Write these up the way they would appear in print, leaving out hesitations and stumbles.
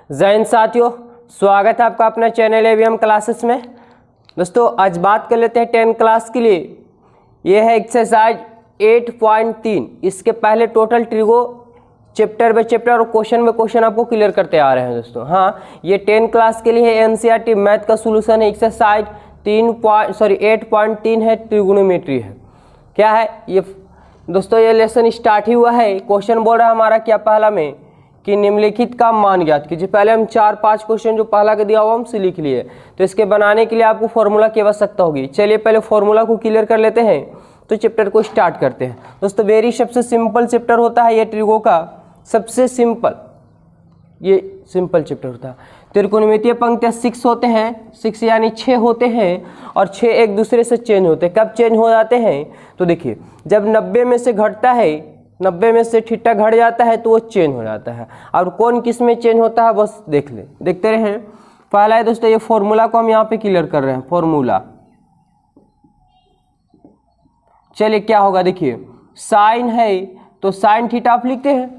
जय हिंद साथियों, स्वागत है आपका अपना चैनल एवीएम क्लासेस में। दोस्तों आज बात कर लेते हैं 10 क्लास के लिए। ये है एक्सरसाइज 8.3। इसके पहले total trigo chapter by chapter और क्वेश्चन में क्वेश्चन आपको क्लियर करते आ रहे हैं दोस्तों। हाँ, ये 10 क्लास के लिए है, एनसीईआरटी मैथ का सोल्यूशन है। एक्सरसाइज 8.3 है, ट्रिगोनोमेट्री है। क्या है ये दोस्तों, ये लेसन स्टार्ट ही हुआ है। क्वेश्चन बोल रहा है हमारा क्या पहला में कि निम्नलिखित का मान ज्ञात कीजिए। पहले हम 4-5 क्वेश्चन जो पहला का दिया हुआ हमसे लिख लिए, तो इसके बनाने के लिए आपको फॉर्मूला की आवश्यकता होगी। चलिए पहले फॉर्मूला को क्लियर कर लेते हैं, तो चैप्टर को स्टार्ट करते हैं। दोस्तों वेरी सबसे सिंपल चैप्टर होता है ये ट्रिगो का, सबसे सिंपल ये सिंपल चैप्टर होता है। त्रिकोणमितीय पंक्तियाँ 6 होते हैं, 6 यानी 6 होते हैं, और 6 एक दूसरे से चेंज होते हैं। कब चेंज हो जाते हैं तो देखिए, जब 90 में से घटता है, 90 में से थीटा घट जाता है तो वो चेंज हो जाता है। और कौन किस में चेंज होता है बस देखते रहें। पहला है दोस्तों, ये फॉर्मूला को हम यहाँ पे क्लियर कर रहे हैं। फॉर्मूला चलिए क्या होगा, देखिए साइन है तो साइन थीटा आप लिखते हैं,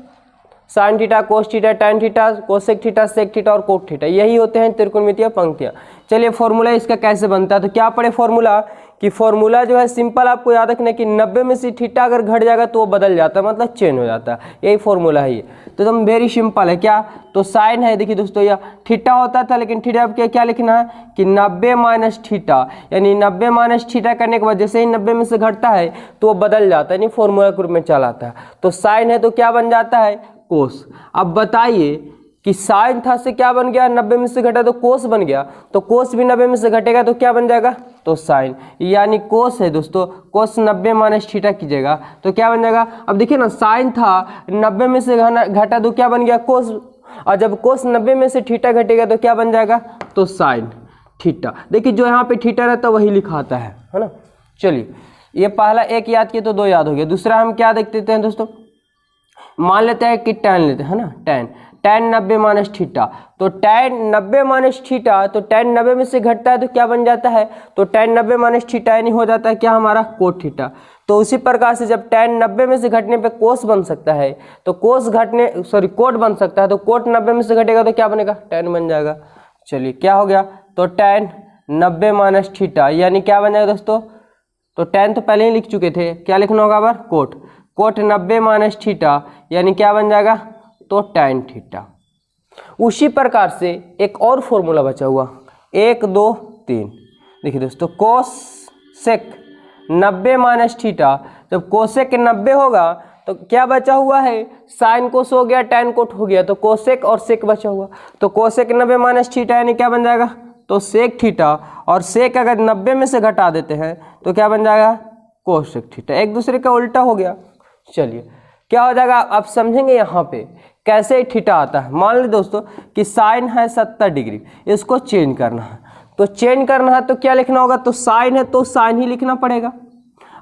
sine theta, cos theta, tan theta, cosec theta, sec theta और कोट थीटा, यही होते हैं त्रिकोणमितीय पंक्तियाँ। चलिए फॉर्मूला इसका कैसे बनता है, तो क्या पढ़े फॉर्मूला कि फॉर्मूला जो है सिंपल आपको याद रखना कि 90 में से थीटा अगर घट जाएगा तो वो बदल जाता है, मतलब चेंज हो जाता है। यही फॉर्मूला है ये, तो एकदम वेरी सिंपल है। क्या तो साइन है, देखिए दोस्तों यह थीटा होता था, लेकिन थीटा अब क्या लिखना है कि 90 माइनस थीटा, यानी 90 माइनस थीटा करने के बाद जैसे ही 90 में से घटता है तो वो बदल जाता है, यानी फॉर्मूला के रूप में चला आता है। तो साइन है तो क्या बन जाता है कोस। अब बताइए कि साइन था से क्या बन गया, 90 में से घटा तो कोस बन गया, तो कोस भी 90 में से घटेगा तो क्या बन जाएगा तो साइन, यानी कोस है दोस्तों। कोस 90 माइनस थीटा कीजिएगा तो क्या बन जाएगा। अब देखिए ना, साइन था 90 में से घटा तो क्या बन गया कोस, और जब कोस 90 में से थीटा घटेगा तो क्या बन जाएगा तो साइन थीटा। देखिए जो यहाँ पे थीटा रहता है वही लिखाता है ना। चलिए ये पहला एक याद किए तो 2 याद हो गया। दूसरा हम क्या देख लेते हैं दोस्तों, मान लेते हैं कि टैन लेते हैं ना, टैन 90 माइनस थीटा, तो टैन 90 माइनस थीटा, तो टैन 90 में से घटता है तो क्या बन जाता है तो टैन 90 माइनस थीटा, यानी हो जाता है क्या हमारा कोट थीटा। तो उसी प्रकार से जब टैन 90 में से घटने पे कोस बन सकता है, तो कोट बन सकता है, तो कोट 90 में से घटेगा तो क्या बनेगा टैन बन जाएगा। चलिए क्या हो गया, तो टैन 90 माइनस थीटा, यानी क्या बन जाएगा दोस्तों, तो टैन तो पहले ही लिख चुके थे, क्या लिखना होगा बार कोट 90 माइनस थीटा, यानी क्या बन जाएगा तो टैन थीटा। उसी प्रकार से एक और फॉर्मूला बचा हुआ 1 2 3। देखिए दोस्तों, कोसेक 90 माइनस थीटा, जब कोसेक 90 होगा तो क्या बचा हुआ है, साइन कोस हो गया, टैन कोट हो गया, तो कोसेक और सेक बचा हुआ। तो कोसेक 90 माइनस थीटा यानी क्या बन जाएगा तो सेक थीटा, और सेक अगर 90 में से घटा देते हैं तो क्या बन जाएगा कोसेक थीटा। एक दूसरे का उल्टा हो गया। चलिए क्या हो जाएगा, आप समझेंगे यहाँ पे कैसे थीटा आता है। मान लीजिए दोस्तों कि साइन है 70 डिग्री, इसको चेंज करना है, तो चेंज करना है तो क्या लिखना होगा, तो साइन है तो साइन ही लिखना पड़ेगा।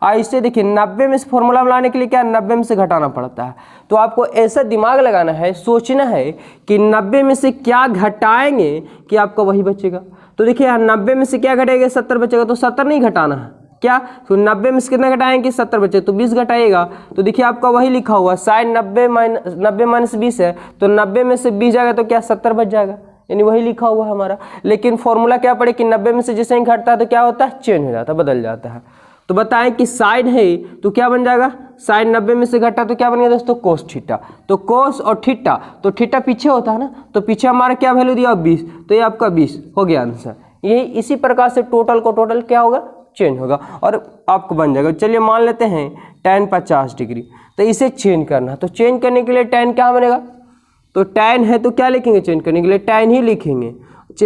ऐसे देखिए 90 में से फॉर्मूला में लाने के लिए क्या 90 में से घटाना पड़ता है, तो आपको ऐसा दिमाग लगाना है, सोचना है कि 90 में से क्या घटाएंगे कि आपका वही बचेगा। तो देखिए यहाँ 90 में से क्या घटेगा 70 बचेगा, तो 70 नहीं घटाना है, क्या तो 90 में से कितना घटाएंगे 70 बचे, तो 20 घटाइएगा, तो देखिए आपका वही लिखा हुआ साइन 90 माइनस 20 है, तो 90 में से 20 जाएगा तो क्या 70 बच जाएगा, यानी वही लिखा हुआ है हमारा। लेकिन फॉर्मूला क्या पड़े कि 90 में से जैसे ही घटता है तो क्या होता है चेंज हो जाता है, बदल जाता है। तो बताएं कि साइन है तो क्या बन जाएगा, साइन 90 में से घटा तो क्या बन गया दोस्तों कोस थीटा। तो कोस और थीटा, तो थीटा पीछे होता है ना, तो पीछे हमारा क्या वैल्यू दिया 20, तो ये आपका 20 हो गया आंसर। यही इसी प्रकार से टोटल क्या होगा चेंज होगा और आपको बन जाएगा। चलिए मान लेते हैं टैन 50 डिग्री, तो इसे चेंज करना है, तो चेंज करने के लिए टैन क्या बनेगा, तो टैन है तो क्या लिखेंगे चेंज करने के लिए टैन ही लिखेंगे।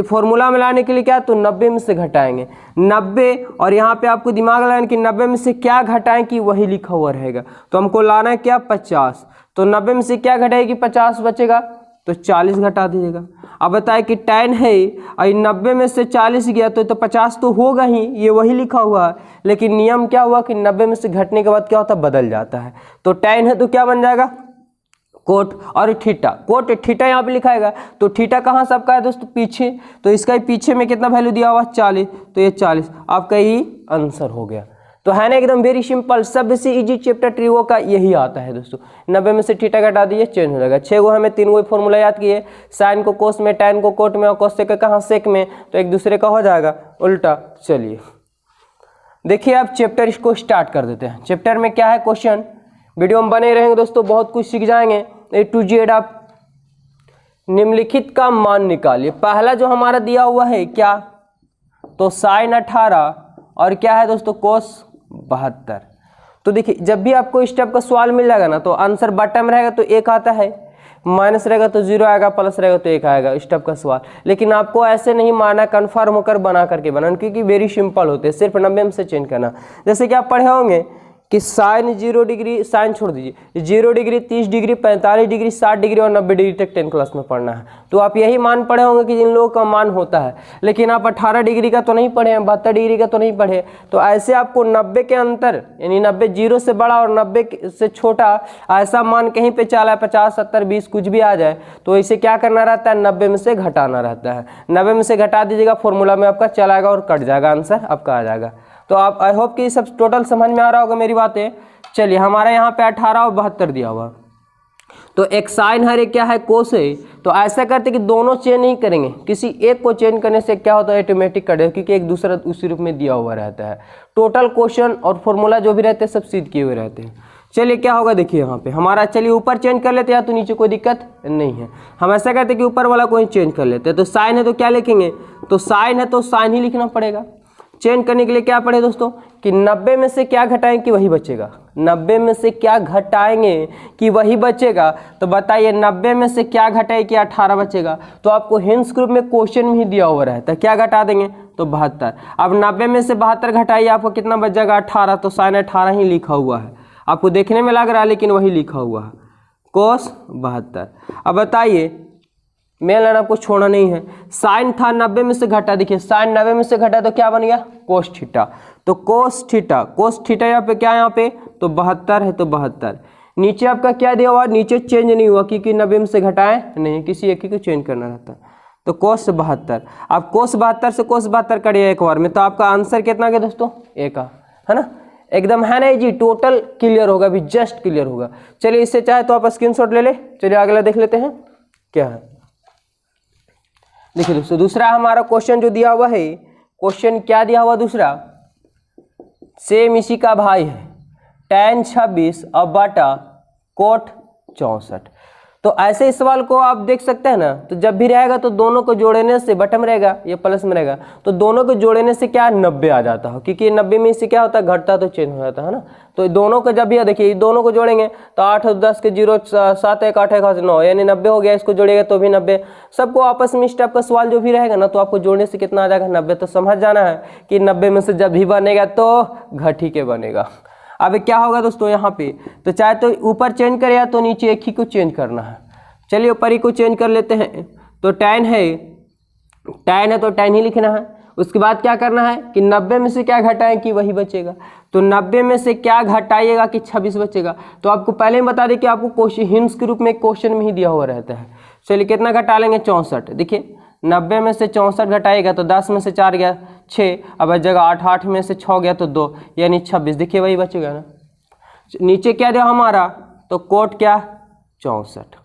फॉर्मूला में लाने के लिए क्या, तो 90 में से घटाएंगे 90, और यहाँ पे आपको दिमाग लगाना कि 90 में से क्या घटाएं कि वही लिखा हुआ रहेगा। तो हमको लाना है क्या 50, तो 90 में से क्या घटाएगी 50 बचेगा, तो 40 घटा दीजिएगा। अब बताए कि टैन है और 90 में से 40 गया तो 50 तो होगा ही, ये वही लिखा हुआ है, लेकिन नियम क्या हुआ कि 90 में से घटने के बाद क्या होता है बदल जाता है। तो टैन है तो क्या बन जाएगा कोट और थीटा, कोट थीटा यहाँ पे लिखाएगा, तो थीटा कहाँ से आपका है दोस्तों पीछे, तो इसका ही पीछे में कितना वैल्यू दिया हुआ 40, तो ये 40 आपका ही आंसर हो गया। तो है ना एकदम वेरी सिंपल, सबसे इजी चैप्टर ट्रिगो का यही आता है दोस्तों। 90 में से थीटा घटा दीजिए, चेंज हो जाएगा। 6 गो हमें 3 गो फॉर्मूला याद किए, साइन को कोस में, टैन को कोट में और कोसेक का कहाँ सेक में, तो एक दूसरे का हो जाएगा उल्टा। चलिए देखिए अब चैप्टर इसको स्टार्ट कर देते हैं। चैप्टर में क्या है क्वेश्चन, वीडियो में बने रहेंगे दोस्तों, बहुत कुछ सीख जाएंगे। A to Z आप निम्नलिखित का मान निकालिए। पहला जो हमारा दिया हुआ है क्या, तो साइन 18 और क्या है दोस्तों कोस 72। तो देखिए जब भी आपको इस टाइप का सवाल मिल जाएगा ना, तो आंसर बॉटम रहेगा तो 1 आता है, माइनस रहेगा तो 0 आएगा, प्लस रहेगा तो 1 आएगा, इस टाइप का सवाल। लेकिन आपको ऐसे नहीं माना, कन्फर्म होकर बना करके बनाना, क्योंकि वेरी सिंपल होते हैं, सिर्फ 90 में से चेंज करना। जैसे कि आप पढ़े होंगे कि साइन 0 डिग्री, साइन छोड़ दीजिए, 0 डिग्री, 30 डिग्री, 45 डिग्री, 60 डिग्री और 90 डिग्री तक 10 क्लास में पढ़ना है। तो आप यही मान पढ़े होंगे कि जिन लोगों का मान होता है, लेकिन आप 18 डिग्री का तो नहीं पढ़े हैं, 72 डिग्री का तो नहीं पढ़े। तो ऐसे आपको 90 के अंतर, यानी 90 0 से बड़ा और 90 से छोटा ऐसा मान कहीं पे चला है, 50, 70, 20 कुछ भी आ जाए, तो इसे क्या करना रहता है, 90 में से घटाना रहता है। 90 में से घटा दीजिएगा, फॉर्मूला में आपका चलाएगा और कट जाएगा, आंसर आपका आ जाएगा। तो आप आई होप कि सब टोटल समझ में आ रहा होगा मेरी बातें। चलिए हमारा यहाँ पे 18 और 72 दिया हुआ, तो एक साइन है, एक क्या है कोस है। तो ऐसा करते कि दोनों चेंज नहीं करेंगे, किसी एक को चेंज करने से क्या होता है ऑटोमेटिक कट जाएगा, क्योंकि एक दूसरा उसी रूप में दिया हुआ रहता है। टोटल क्वेश्चन और फॉर्मूला जो भी रहते हैं सब सिद्ध किए हुए रहते हैं। चलिए क्या होगा देखिए यहाँ पे हमारा, चलिए ऊपर चेंज कर लेते हैं तो नीचे कोई दिक्कत नहीं है। हम ऐसा कहते हैं कि ऊपर वाला कोई चेंज कर लेते हैं। तो साइन है तो क्या लिखेंगे, तो साइन है तो साइन ही लिखना पड़ेगा। चेंज करने के लिए क्या पढ़े दोस्तों कि 90 में से क्या घटाएं कि वही बचेगा, 90 में से क्या घटाएंगे कि वही बचेगा। तो बताइए 90 में से क्या घटाए कि 18 बचेगा। तो आपको हिंट्स ग्रुप में क्वेश्चन में ही दिया हुआ रहता है, क्या घटा देंगे तो 72। अब 90 में से 72 घटाइए, आपको कितना बच जाएगा 18। तो साइन 18 ही लिखा हुआ है, आपको देखने में लग रहा है लेकिन वही लिखा हुआ है, कोस 72। अब बताइए मेन लाइन आपको छोड़ना नहीं है। साइन था 90 में से घटा, देखिए साइन 90 में से घटा तो क्या बन गया कोस थीटा। तो कोस थीटा यहाँ पे क्या, यहाँ पे तो 72 है, तो 72। नीचे आपका क्या दिया हुआ, नीचे चेंज नहीं हुआ क्योंकि 90 में से घटाए नहीं, किसी एक ही को चेंज करना रहता। तो कोस 72, आप कोस 72 से कोस 72 करिए एक बार में, तो आपका आंसर कितना गया दोस्तों 1 है ना। एकदम है ना जी, टोटल क्लियर होगा, अभी जस्ट क्लियर होगा। चलिए इससे चाहे तो आप स्क्रीनशॉट ले ले। चलिए अगला देख लेते हैं क्या है। देखिए दोस्तों दूसरा हमारा क्वेश्चन जो दिया हुआ है, क्वेश्चन क्या दिया हुआ दूसरा, सेम इसी का भाई है, tan 26 और बटा कोट 64। तो ऐसे इस सवाल को आप देख सकते हैं ना, तो जब भी रहेगा तो दोनों को जोड़ने से बटम रहेगा, ये प्लस में रहेगा, तो दोनों को जोड़ने से क्या 90 आ जाता है, क्योंकि 90 में इससे क्या होता है घटता तो चेंज हो जाता है ना। तो दोनों को जब भी देखिए दोनों को जोड़ेंगे तो 8 और 10 के 0 7 1 8 1 9 यानी 90 हो गया। इसको जोड़ेगा तो भी 90। सबको आपस में इस टाइप का सवाल जो भी रहेगा ना, तो आपको जोड़ने से कितना आ जाएगा 90। तो समझ जाना है कि 90 में से जब भी बनेगा तो घट ही के बनेगा। अब क्या होगा दोस्तों यहाँ पे, तो चाहे तो ऊपर चेंज करे या तो नीचे एक ही को चेंज करना है। चलिए ऊपर ही को चेंज कर लेते हैं। तो tan है तो tan ही लिखना है। उसके बाद क्या करना है कि 90 में से क्या घटाएं कि वही बचेगा। तो 90 में से क्या घटाइएगा कि 26 बचेगा। तो आपको पहले ही बता दें कि आपको क्वेश्चन हिंट्स के रूप में क्वेश्चन में ही दिया हुआ रहता है। चलिए कितना घटा लेंगे 64। देखिए 90 में से 64 घटाएगा तो 10 में से 4 गया 6, अब जगह 8, 8 में से 6 गया तो 2 यानी 26। देखिए वही बचेगा ना। नीचे क्या दिया हमारा, तो कोट क्या 64।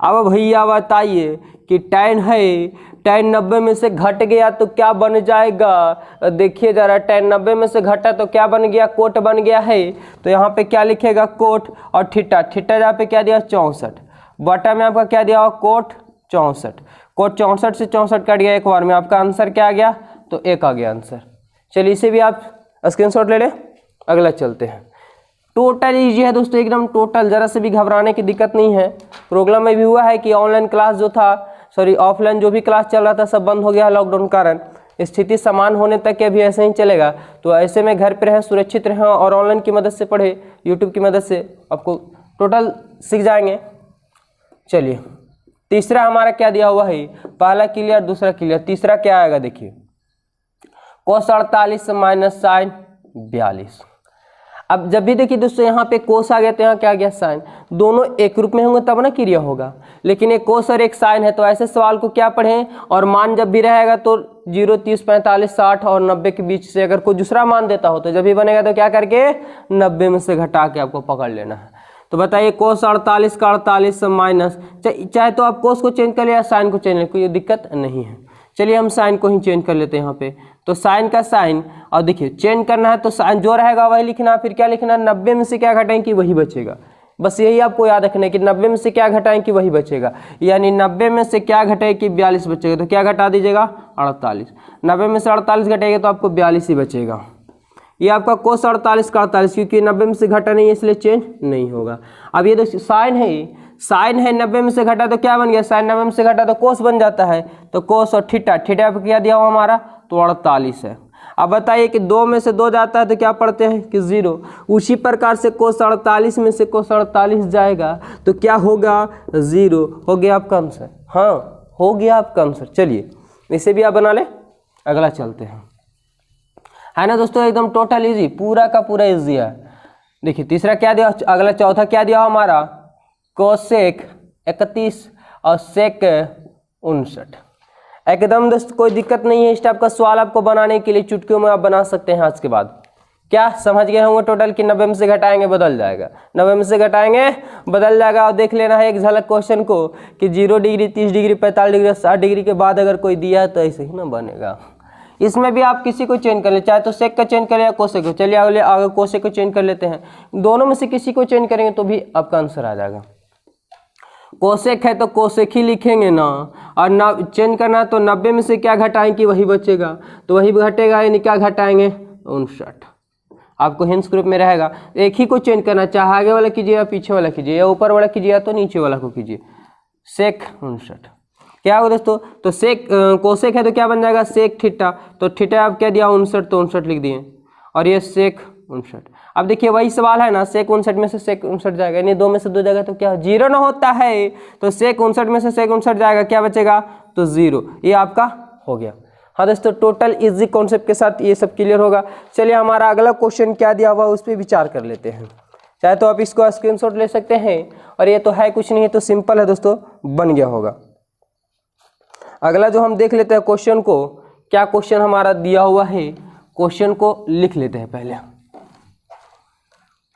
अब भैया बताइए कि tan है, tan 90 में से घट गया तो क्या बन जाएगा। देखिए जरा tan 90 में से घटा तो क्या बन गया, कोट बन गया है। तो यहाँ पे क्या लिखेगा कोट और थीटा जहाँ पे क्या दिया 64, बटा में आपका क्या दिया हुआ कोट 64। कोट 64 से 64 कट गया एक बार में, आपका आंसर क्या आ गया तो 1 आ गया आंसर। चलिए इसे भी आप स्क्रीनशॉट ले लें। अगला चलते हैं। टोटल ईजी है दोस्तों, एकदम टोटल, जरा से भी घबराने की दिक्कत नहीं है। प्रॉब्लम में भी हुआ है कि ऑनलाइन क्लास जो था, सॉरी ऑफलाइन जो भी क्लास चल रहा था सब बंद हो गया लॉकडाउन कारण। स्थिति समान होने तक के भी ऐसे ही चलेगा। तो ऐसे में घर पे रहें, सुरक्षित रहें और ऑनलाइन की मदद से पढ़े, यूट्यूब की मदद से आपको टोटल सीख जाएंगे। चलिए तीसरा हमारा क्या दिया हुआ है, पहला क्लियर दूसरा क्लियर, तीसरा क्या आएगा देखिए कोस 48 माइनस साइन 42। अब जब भी देखिए दोस्तों यहाँ पे कोस आ गया तो यहाँ क्या आ गया साइन, दोनों एक रूप में होंगे तब ना क्रिया होगा, लेकिन एक कोस और एक साइन है, तो ऐसे सवाल को क्या पढ़ें, और मान जब भी रहेगा तो 0, 30, 45, 60 और 90 के बीच से अगर कोई दूसरा मान देता हो तो जब भी बनेगा तो क्या करके 90 में से घटा के आपको पकड़ लेना है। तो बताइए कोस 48 का 48 माइनस, चाहे तो आप कोस को चेंज कर ले या साइन को चेंज कर ले, कोई दिक्कत नहीं है। चलिए हम साइन को ही चेंज कर लेते हैं यहाँ पे, तो साइन का साइन, और देखिए चेंज करना है तो साइन जो रहेगा वही लिखना, फिर क्या लिखना, 90 में से क्या घटाएं कि वही बचेगा। बस यही आपको याद रखना है कि 90 में से क्या घटाएं कि वही बचेगा, यानी 90 में से क्या घटाए कि 42 बचेगा, तो क्या घटा दीजिएगा 48, 90 में से 48 घटेगा तो आपको 42 ही बचेगा। ये आपका कोस 48 का 48, क्योंकि 90 में से घटा नहीं है इसलिए चेंज नहीं होगा। अब ये देखिए साइन है 90 में से घटा तो क्या बन गया, साइन 90 में से घटा तो कोस बन जाता है, तो कोस और थीटा पे क्या दिया हुआ हमारा, तो 48 है। अब बताइए कि 2 में से 2 जाता है तो क्या पढ़ते हैं कि 0, उसी प्रकार से कोस 48 में से कोस 48 जाएगा तो क्या होगा 0, हो गया आपका आंसर। हाँ हो गया आपका आंसर। चलिए इसे भी आप बना ले, अगला चलते हैं, है ना दोस्तों, एकदम टोटल इजी, पूरा का पूरा इजी है। देखिए तीसरा क्या दिया, अगला चौथा क्या दिया हमारा, कोसेक 31 और सेक 59। एकदम दोस्त कोई दिक्कत नहीं है, इस टाइप का सवाल आपको बनाने के लिए चुटकियों में आप बना सकते हैं। आज के बाद क्या समझ गए होंगे टोटल कि 90 में से घटाएंगे बदल जाएगा, 90 में से घटाएंगे बदल जाएगा। और देख लेना है एक झलक क्वेश्चन को कि 0 डिग्री, 30 डिग्री, 45 डिग्री, 60 डिग्री के बाद अगर कोई दिया है तो ऐसे ही ना बनेगा। इसमें भी आप किसी को चेंज कर ले, चाहे तो सेक का चेंज करें या कोसेक को। चलिए आगे कोसेक को चेंज कर लेते हैं, दोनों में से किसी को चेंज करेंगे तो भी आपका आंसर आ जाएगा। कोसेक है तो कोसेक ही लिखेंगे ना, और ना चेंज करना है तो 90 में से क्या घटाएं कि वही बचेगा, तो वही घटेगा, यानी क्या घटाएंगे 59। आपको हिंस ग्रुप में रहेगा, एक ही को चेंज करना, चाहे आगे वाला कीजिए या पीछे वाला कीजिए, या ऊपर वाला कीजिए या तो नीचे वाला को कीजिए। सेक 59 क्या होगा दोस्तों, तो सेक कोसेक है तो क्या बन जाएगा सेक थीटा, तो थीटा आप क्या दिया 59, तो 59 लिख दिए, और ये सेक 59। अब देखिए वही सवाल है ना, सेक 59 में से सेक 59 जाएगा, यानी 2 में से 2 जाएगा तो क्या 0 ना होता है, तो सेक 59 में से सेक 59 जाएगा, क्या बचेगा तो 0। ये आपका हो गया। हाँ दोस्तों टोटल इजी कॉन्सेप्ट के साथ ये सब क्लियर होगा। चलिए हमारा अगला क्वेश्चन क्या दिया हुआ उस पर विचार कर लेते हैं। चाहे तो आप इसको स्क्रीनशॉट ले सकते हैं, और ये तो है कुछ नहीं है, तो सिंपल है दोस्तों, बन गया होगा। अगला जो हम देख लेते हैं क्वेश्चन को, क्या क्वेश्चन हमारा दिया हुआ है, क्वेश्चन को लिख लेते हैं पहले।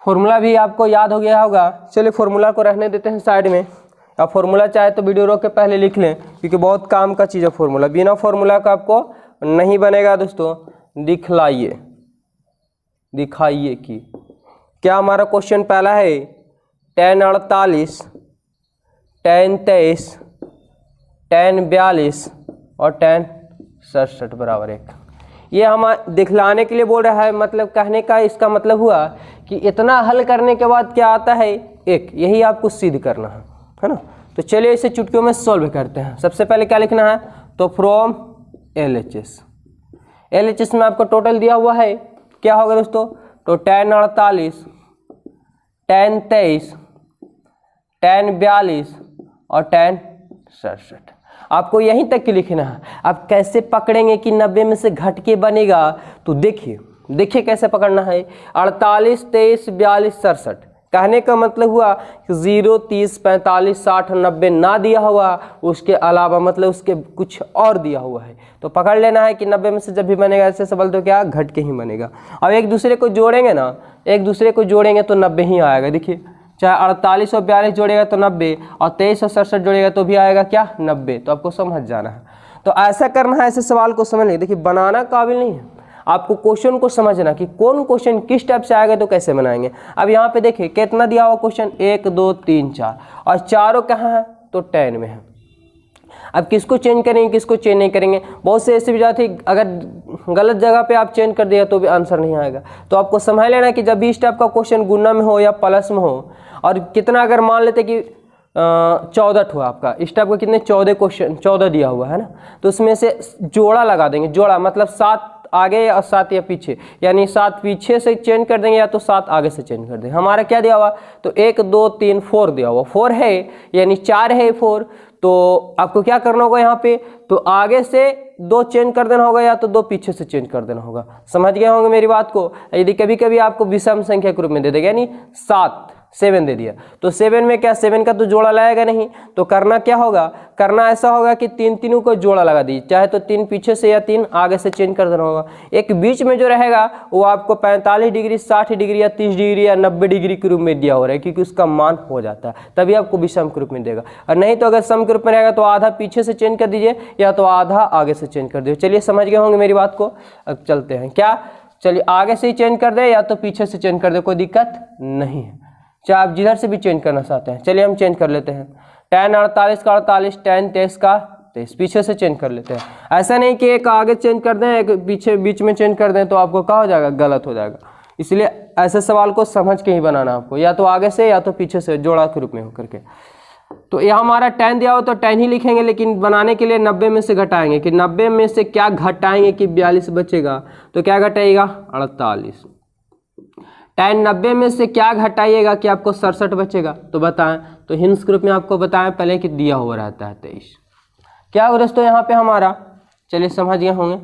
फॉर्मूला भी आपको याद हो गया होगा, चलिए फॉर्मूला को रहने देते हैं साइड में। आप फॉर्मूला चाहे तो वीडियो रोक के पहले लिख लें, क्योंकि बहुत काम का चीज़ है फॉर्मूला, बिना फॉर्मूला का आपको नहीं बनेगा दोस्तों। दिखाइए कि क्या हमारा क्वेश्चन पहला है tan 48, tan 23, tan 42 और tan 67 बराबर 1। ये हम दिखलाने के लिए बोल रहा है, मतलब कहने का इसका मतलब हुआ कि इतना हल करने के बाद क्या आता है 1, यही आपको सिद्ध करना है ना। तो चलिए इसे चुटकियों में सॉल्व करते हैं। सबसे पहले क्या लिखना है, तो फ्रॉम LHS में आपको टोटल दिया हुआ है, क्या होगा दोस्तों, तो tan 48, tan 23, tan 42 और tan 67। आपको यहीं तक की लिखना है। आप कैसे पकड़ेंगे कि 90 में से घट के बनेगा, तो देखिए कैसे पकड़ना है। 48, 23, 42, 67 कहने का मतलब हुआ कि 0, 30, 45, 60, 90 ना दिया हुआ, उसके अलावा मतलब उसके कुछ और दिया हुआ है, तो पकड़ लेना है कि 90 में से जब भी बनेगा ऐसे सवाल तो क्या घट के ही बनेगा। अब एक दूसरे को जोड़ेंगे ना, एक दूसरे को जोड़ेंगे तो 90 ही आएगा। देखिए चाहे 48 और 42 जोड़ेगा तो 90, और 23 और 67 जोड़ेगा तो भी आएगा क्या 90। तो आपको समझ जाना है, तो ऐसा करना है, ऐसे सवाल को समझ लें। देखिए बनाना काबिल नहीं है, आपको क्वेश्चन को समझना कि कौन क्वेश्चन किस टाइप से आएगा तो कैसे बनाएंगे। अब यहाँ पे देखिए कितना दिया हुआ क्वेश्चन, 1, 2, 3, 4, और चारों कहाँ है तो tan में है। अब किसको चेंज करेंगे किसको चेंज नहीं करेंगे, बहुत से ऐसे विद्यार्थी अगर गलत जगह पे आप चेंज कर दिया तो भी आंसर नहीं आएगा। तो आपको समझ लेना कि जब भी इस टाइप का क्वेश्चन गुना में हो या प्लस में हो, और कितना अगर मान लेते कि 14 हुआ आपका, इस टाइप का कितने 14 क्वेश्चन 14 दिया हुआ है ना, तो उसमें से जोड़ा लगा देंगे। जोड़ा मतलब 7 आगे और 7 या पीछे, यानी 7 पीछे से चेंज कर देंगे या तो 7 आगे से चेंज कर देंगे। हमारा क्या दिया हुआ, तो 1, 2, 3, 4 दिया हुआ, 4 है यानी 4 है 4, तो आपको क्या करना होगा यहाँ पे, तो आगे से 2 चेंज कर देना होगा या तो 2 पीछे से चेंज कर देना होगा। समझ गए होंगे मेरी बात को। यदि कभी कभी आपको विषम संख्या के रूप में दे देगा, यानी 7 दे दिया, तो 7 में क्या 7 का तो जोड़ा लाएगा नहीं, तो करना क्या होगा, करना ऐसा होगा कि 3 तीनों को जोड़ा लगा दीजिए, चाहे तो 3 पीछे से या 3 आगे से चेंज कर देना होगा। एक बीच में जो रहेगा वो आपको 45 डिग्री, 60 डिग्री या 30 डिग्री या 90 डिग्री के रूप में दिया हो रहा है, क्योंकि उसका मान हो जाता है, तभी आपको विषम के रूप में देगा। और नहीं तो अगर सम के रूप में रहेगा तो आधा पीछे से चेंज कर दीजिए या तो आधा आगे से चेंज कर दीजिए। चलिए समझ गए होंगे मेरी बात को। अब चलते हैं, क्या, चलिए आगे से ही चेंज कर दे या तो पीछे से चेंज कर दे, कोई दिक्कत नहीं है, चाहे आप जिधर से भी चेंज करना चाहते हैं। चलिए हम चेंज कर लेते हैं, tan 48 का 48, tan 23 का 23, पीछे से चेंज कर लेते हैं। ऐसा नहीं कि एक आगे चेंज कर दें एक पीछे बीच में चेंज कर दें तो आपको क्या हो जाएगा, गलत हो जाएगा। इसलिए ऐसे सवाल को समझ के ही बनाना आपको, या तो आगे से या तो पीछे से जोड़ा के रूप में होकर के। तो यहाँ हमारा tan दिया हो तो tan ही लिखेंगे, लेकिन बनाने के लिए 90 में से घटाएंगे कि 90 में से क्या घटाएंगे कि 42 बचेगा, तो क्या घटाइएगा 48। tan 90 में से क्या घटाइएगा कि आपको 67 बचेगा, तो बताएं। तो हिंस ग्रुप में आपको बताएं पहले कि दिया हुआ रहता है 23। क्या हो दोस्तों यहाँ पे हमारा, चलिए समझ गए होंगे,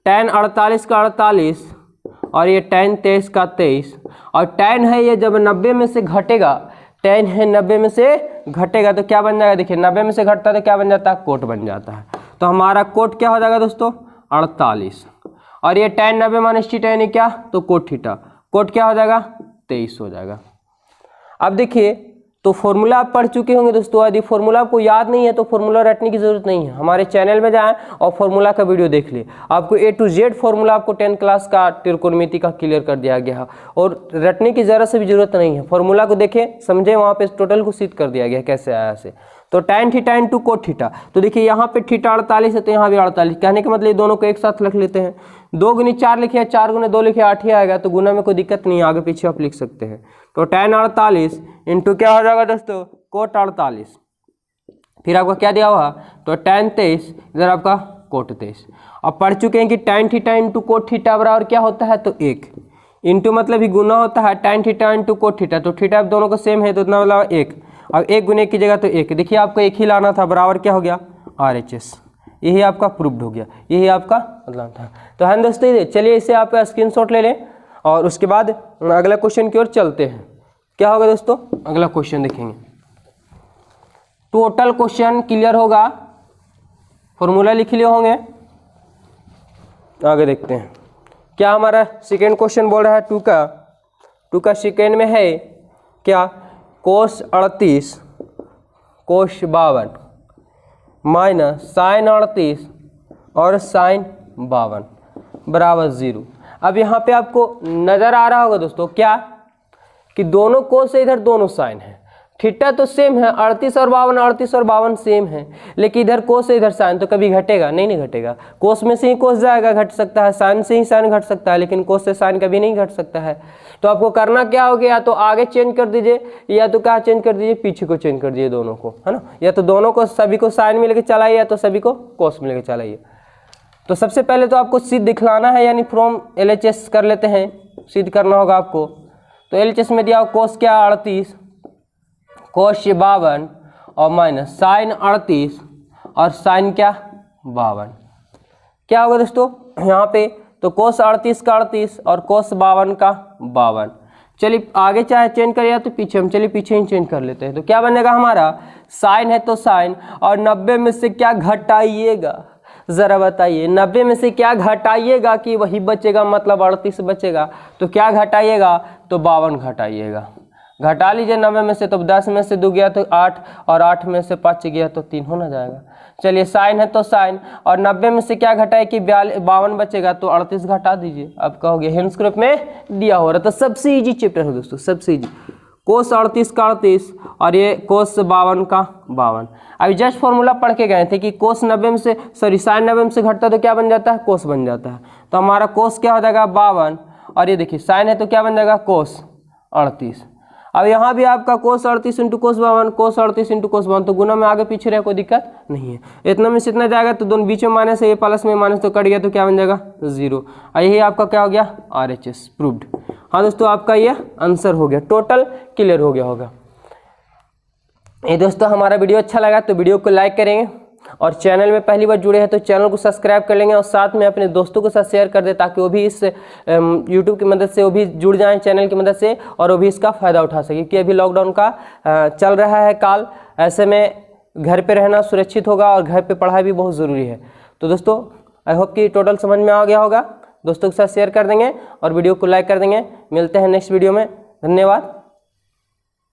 tan 48 का 48 और ये tan 23 का 23, और tan है ये जब 90 में से घटेगा, tan है 90 में से घटेगा तो क्या बन जाएगा, देखिए 90 में से घटता है तो क्या बन जाता है, कोट बन जाता है। तो हमारा कोट क्या हो जाएगा दोस्तों 48, और ये tan 90 माइनस थीटा यानी क्या, तो कोट थीटा, कोट क्या हो जाएगा 23 हो जाएगा। अब देखिए तो फॉर्मूला आप पढ़ चुके होंगे दोस्तों, यदि फॉर्मूला आपको याद नहीं है तो फॉर्मूला रटने की जरूरत नहीं है, हमारे चैनल में जाएं और फॉर्मूला का वीडियो देख लिए, आपको A to Z फॉर्मूला आपको 10 क्लास का त्रिकोणमिति का क्लियर कर दिया गया है, और रटने की जरा से भी जरूरत नहीं है, फॉर्मूला को देखें समझे, वहाँ पे टोटल को सिद्ध कर दिया गया कैसे आया से। तो tan theta into cot theta, तो देखिए यहाँ पे थीटा 48 है तो यहाँ भी 48, कहने का मतलब दोनों को एक साथ रख लेते हैं, 2 गुनी 4 लिखे, 4 गुने 2 लिखे 8 ही आएगा, तो गुना में कोई दिक्कत नहीं है, आगे पीछे आप लिख सकते हैं। तो tan 48 इंटू क्या हो जाएगा दोस्तों कोट 48, फिर आपका क्या दिया हुआ, तो tan 23, इधर आपका कोट 23। अब पढ़ चुके हैं कि tan theta into cot theta बराबर क्या होता है, तो 1, इंटू मतलब ही गुना होता है, tan theta into cot theta, तो थीटा दोनों को सेम है तो इतना मतलब 1, अब 1 गुने की जगह तो 1, देखिए आपको 1 ही लाना था, बराबर क्या हो गया RHS, यही आपका प्रूव्ड हो गया, यही आपका मतलब था। तो है दोस्तों ये, चलिए इसे आप स्क्रीनशॉट ले लें और उसके बाद अगला क्वेश्चन की ओर चलते हैं। क्या होगा दोस्तों, अगला क्वेश्चन देखेंगे, टोटल क्वेश्चन क्लियर होगा, फॉर्मूला लिख लिए होंगे, आगे देखते हैं। क्या हमारा सेकेंड क्वेश्चन बोल रहा है 2 का सेकेंड में है क्या, कोस 38 कोस 52 माइनस साइन 38 और साइन 52 बराबर 0। अब यहाँ पे आपको नजर आ रहा होगा दोस्तों क्या, कि दोनों कोस से इधर दोनों साइन है, थीटा तो सेम है 38 और 52 सेम है, लेकिन इधर कोस से इधर साइन, तो कभी घटेगा नहीं घटेगा, कोस में से ही कोस जाएगा, घट सकता है, साइन से ही साइन घट सकता है, लेकिन कोस से साइन कभी नहीं घट सकता है। तो आपको करना क्या हो गया, या तो आगे चेंज कर दीजिए या तो क्या चेंज कर दीजिए, पीछे को चेंज कर दीजिए, दोनों को, है ना, या तो दोनों को सभी को साइन में लेके चलाइए या तो सभी को कोस में लेके चलाइए। तो सबसे पहले तो आपको सिद्ध दिखलाना है, यानी फ्रॉम LHS कर लेते हैं, सिद्ध करना होगा आपको। तो LHS में दिया कोस क्या 38 कोस 52 और माइनस साइन 38 और साइन क्या 52, क्या होगा दोस्तों यहाँ पे, तो कोस 38 का 38 और कोस 52 का 52। चलिए आगे चाहे चेंज करिए या तो पीछे, हम चलिए पीछे ही चेंज कर लेते हैं। तो क्या बनेगा हमारा, साइन है तो साइन, और 90 में से क्या घटाइएगा, जरा बताइए 90 में से क्या घटाइएगा कि वही बचेगा, मतलब 38 बचेगा, तो क्या घटाइएगा, तो 52 घटाइएगा, घटा लीजिए 90 में से, तो 10 में से 2 गया तो 8 और 8 में से 5 गया तो 3 होना जाएगा। चलिए साइन है तो साइन, और 90 में से क्या घटाए कि 52 बचेगा, तो 38 घटा दीजिए, अब कहोगे हिंस ग्रुप में दिया हो रहा। तो सबसे इजी चैप्टर है दोस्तों, सबसे इजी, कोस 38 का 38 और ये कोस 52 का 52। अभी जस्ट फॉर्मूला पढ़ के गए थे कि कोस 90 में से साइन 90 में से घटता है तो क्या बन जाता है, कोस बन जाता है। तो हमारा कोस क्या हो जाएगा 52, और ये देखिए साइन है तो क्या बन जाएगा कोस 38। अब यहाँ भी आपका कोस 38 इंटू कोस 52, कोस 38 इंटू कोस 52, तो गुना में आगे पीछे रहे कोई दिक्कत नहीं है। इतना में से इतना जाएगा तो दोनों बीच में माइनस है, ये प्लस में माइनस तो कट गया तो क्या बन जाएगा 0, और यही आपका क्या हो गया RHS प्रूव्ड। हाँ दोस्तों आपका ये आंसर हो गया, टोटल क्लियर हो गया होगा। ये दोस्तों हमारा वीडियो अच्छा लगा तो वीडियो को लाइक करेंगे, और चैनल में पहली बार जुड़े हैं तो चैनल को सब्सक्राइब कर लेंगे, और साथ में अपने दोस्तों के साथ शेयर कर दें ताकि वो भी इस यूट्यूब की मदद से वो भी जुड़ जाएं चैनल की मदद से, और वो भी इसका फ़ायदा उठा सके, क्योंकि अभी लॉकडाउन का चल रहा है काल। ऐसे में घर पे रहना सुरक्षित होगा और घर पे पढ़ाई भी बहुत ज़रूरी है। तो दोस्तों आई होप कि टोटल समझ में आ गया होगा। दोस्तों के साथ शेयर कर देंगे और वीडियो को लाइक कर देंगे। मिलते हैं नेक्स्ट वीडियो में। धन्यवाद।